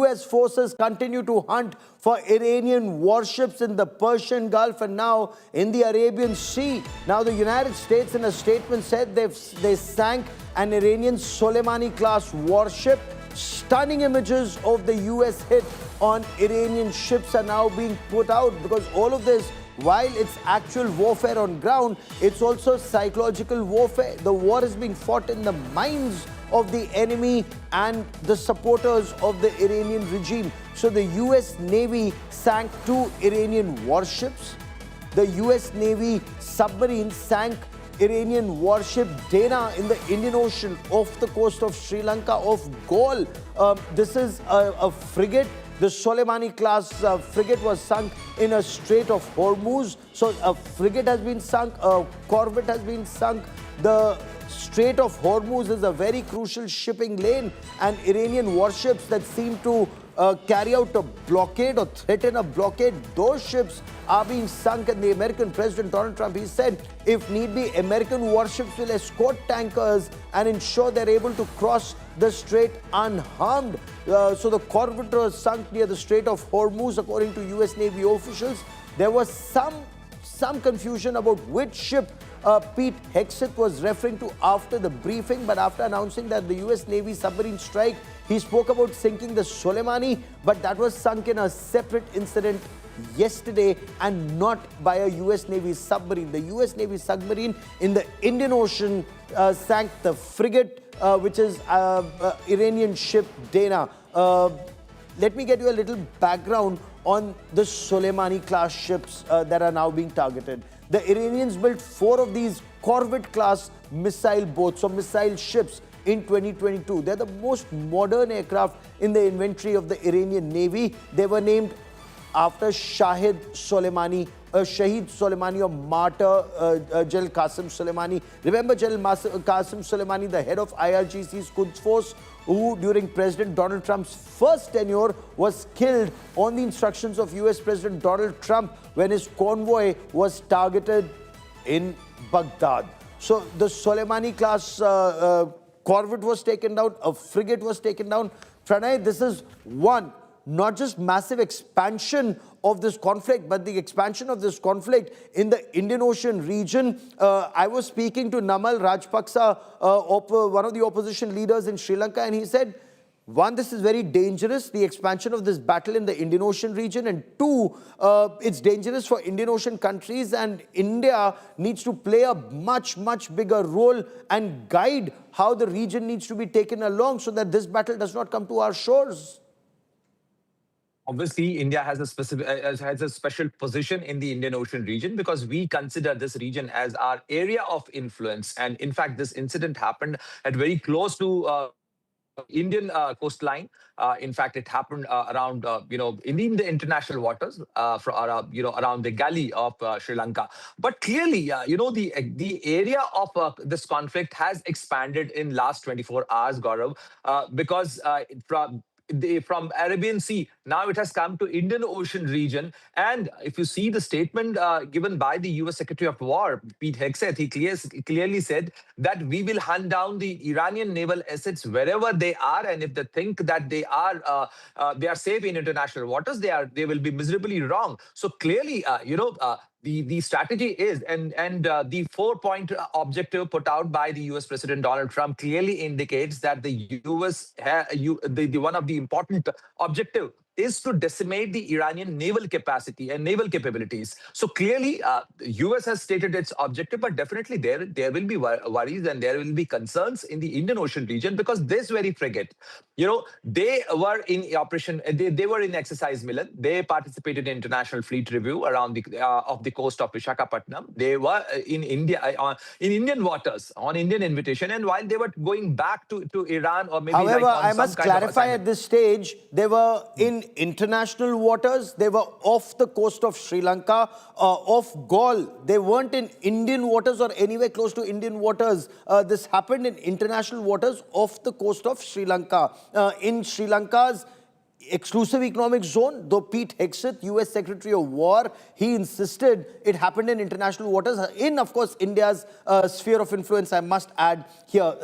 US forces continue to hunt for Iranian warships in the Persian Gulf and now in the Arabian Sea. Now, the United States in a statement said they sank an Iranian Soleimani-class warship. Stunning images of the US hit on Iranian ships are now being put out because all of this, while it's actual warfare on ground, it's also psychological warfare. The war is being fought in the minds of the enemy and the supporters of the Iranian regime. So the US Navy sank 2 Iranian warships. The US Navy submarine sank Iranian warship Dana in the Indian Ocean off the coast of Sri Lanka, off Galle. This is a frigate. The Soleimani-class frigate was sunk in a Strait of Hormuz. So a frigate has been sunk, a corvette has been sunk. The Strait of Hormuz is a very crucial shipping lane, and Iranian warships that seem to carry out a blockade or threaten a blockade, those ships are being sunk. And the American President Donald Trump, he said, if need be, American warships will escort tankers and ensure they're able to cross the strait unharmed. So the corvette was sunk near the Strait of Hormuz, according to US Navy officials. There was some confusion about which ship Pete Hegseth was referring to after the briefing, but after announcing that the US Navy submarine strike, he spoke about sinking the Soleimani, but that was sunk in a separate incident yesterday and not by a US Navy submarine. The US Navy submarine in the Indian Ocean sank the frigate, which is Iranian ship Dana. Let me get you a little background on the Soleimani-class ships that are now being targeted. The Iranians built 4 of these corvette-class missile boats or missile ships in 2022. They're the most modern aircraft in the inventory of the Iranian Navy. They were named after Shahid Soleimani, Shahid Soleimani or martyr General Qasem Soleimani. Remember General Qasem Soleimani, the head of IRGC's Quds Force, who during President Donald Trump's first tenure was killed on the instructions of US President Donald Trump when his convoy was targeted in Baghdad. So the Soleimani-class corvette was taken down, a frigate was taken down. Pranay, this is one, not just massive expansion of this conflict, but the expansion of this conflict in the Indian Ocean region. I was speaking to Naval Rajpaksa, one of the opposition leaders in Sri Lanka, and he said, one, this is very dangerous, the expansion of this battle in the Indian Ocean region, and two, it's dangerous for Indian Ocean countries, and India needs to play a much bigger role and guide how the region needs to be taken along so that this battle does not come to our shores. Obviously, India has a special position in the Indian Ocean region because we consider this region as our area of influence. And in fact, this incident happened at very close to Indian coastline. In fact, it happened around, in the international waters, around the Galle of Sri Lanka. But clearly, the area of this conflict has expanded in last 24 hours, Gaurav, because from Arabian Sea, now it has come to Indian Ocean region. And if you see the statement given by the US Secretary of War, Pete Hegseth, he clearly said that we will hunt down the Iranian naval assets wherever they are. And if they think that they are safe in international waters, they will be miserably wrong. So clearly, the strategy is, and the 4-point objective put out by the US President Donald Trump clearly indicates that the US, one of the important objective is to decimate the Iranian naval capacity and naval capabilities. So clearly, the US has stated its objective, but definitely there will be worries and there will be concerns in the Indian Ocean region because this very frigate, they were in operation, they were in exercise Milan. They participated in international fleet review around the coast of Visakhapatnam. They were in India, in Indian waters, on Indian invitation. And while they were going back to Iran or maybe however, like I must clarify at this stage, they were in international waters. They were off the coast of Sri Lanka, off Galle. They weren't in Indian waters or anywhere close to Indian waters. This happened in international waters off the coast of Sri Lanka. In Sri Lanka's exclusive economic zone, though Pete Hegseth, US Secretary of War, he insisted it happened in international waters, in, of course, India's sphere of influence, I must add here.